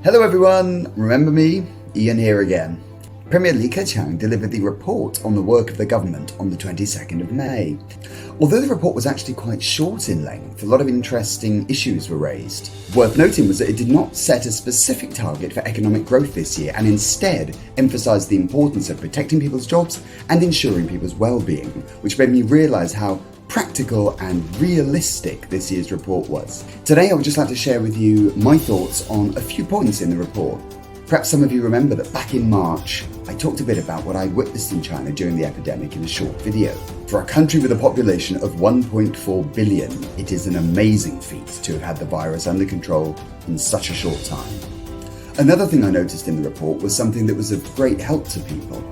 Hello everyone, remember me? Ian here again. Premier Li Keqiang delivered the report on the work of the government on the 22nd of May. Although the report was actually quite short in length, a lot of interesting issues were raised. Worth noting was that it did not set a specific target for economic growth this year and instead emphasised the importance of protecting people's jobs and ensuring people's well-being, which made me realise how practical and realistic this year's report was. Today I would just like to share with you my thoughts on a few points in the report. Perhaps some of you remember that back in March, I talked a bit about what I'd witnessed in China during the epidemic in a short video. For a country with a population of 1.4 billion, it is an amazing feat to have had the virus under control in such a short time. Another thing I noticed in the report was something that was of great help to people.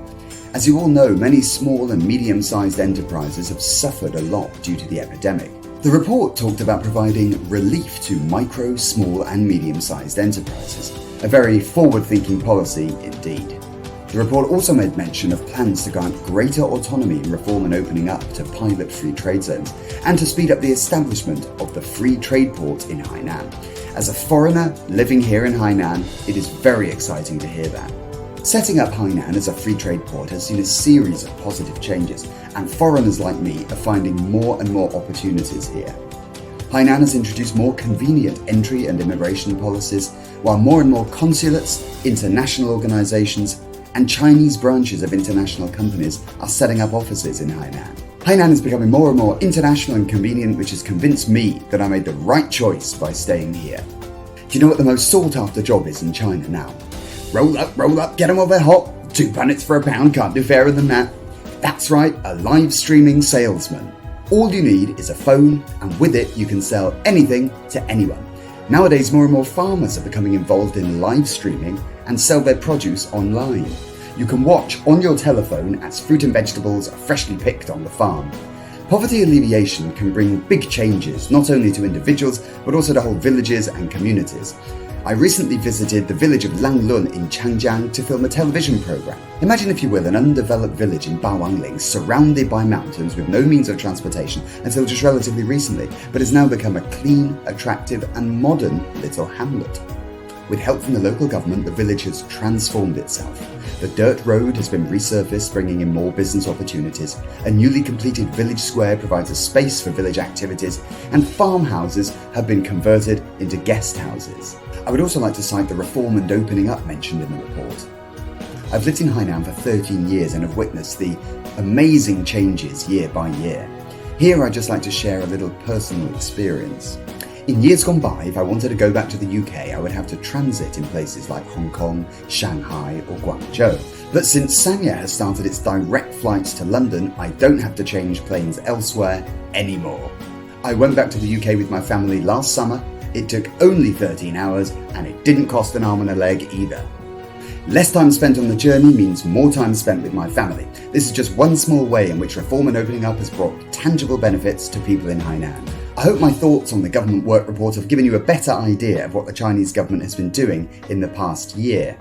As you all know, many small and medium-sized enterprises have suffered a lot due to the epidemic. The report talked about providing relief to micro, small and medium-sized enterprises, a very forward-thinking policy indeed. The report also made mention of plans to grant greater autonomy in reform and opening up to pilot free trade zones, and to speed up the establishment of the free trade port in Hainan. As a foreigner living here in Hainan, it is very exciting to hear that. Setting up Hainan as a free trade port has seen a series of positive changes, and foreigners like me are finding more and more opportunities here. Hainan has introduced more convenient entry and immigration policies, while more and more consulates, international organizations, and Chinese branches of international companies are setting up offices in Hainan. Hainan is becoming more and more international and convenient, which has convinced me that I made the right choice by staying here. Do you know what the most sought after job is in China now? Roll up, get them while they're hot. 2 punnets for £1, can't do fairer than that. That's right, a live streaming salesman. All you need is a phone, and with it you can sell anything to anyone. Nowadays, more and more farmers are becoming involved in live streaming and sell their produce online. You can watch on your telephone as fruit and vegetables are freshly picked on the farm. Poverty alleviation can bring big changes, not only to individuals, but also to whole villages and communities. I recently visited the village of Langlun in Changjiang to film a television program. Imagine, if you will, an undeveloped village in Bawangling surrounded by mountains with no means of transportation until just relatively recently, but has now become a clean, attractive and modern little hamlet. With help from the local government, the village has transformed itself. The dirt road has been resurfaced, bringing in more business opportunities. A newly completed village square provides a space for village activities, and farmhouses have been converted into guest houses. I would also like to cite the reform and opening up mentioned in the report. I've lived in Hainan for 13 years and have witnessed the amazing changes year by year. Here I'd just like to share a little personal experience. In years gone by, if I wanted to go back to the UK, I would have to transit in places like Hong Kong, Shanghai or Guangzhou. But since Sanya has started its direct flights to London, I don't have to change planes elsewhere anymore. I went back to the UK with my family last summer. It took only 13 hours and it didn't cost an arm and a leg either. Less time spent on the journey means more time spent with my family. This is just one small way in which reform and opening up has brought tangible benefits to people in Hainan. I hope my thoughts on the government work report have given you a better idea of what the Chinese government has been doing in the past year.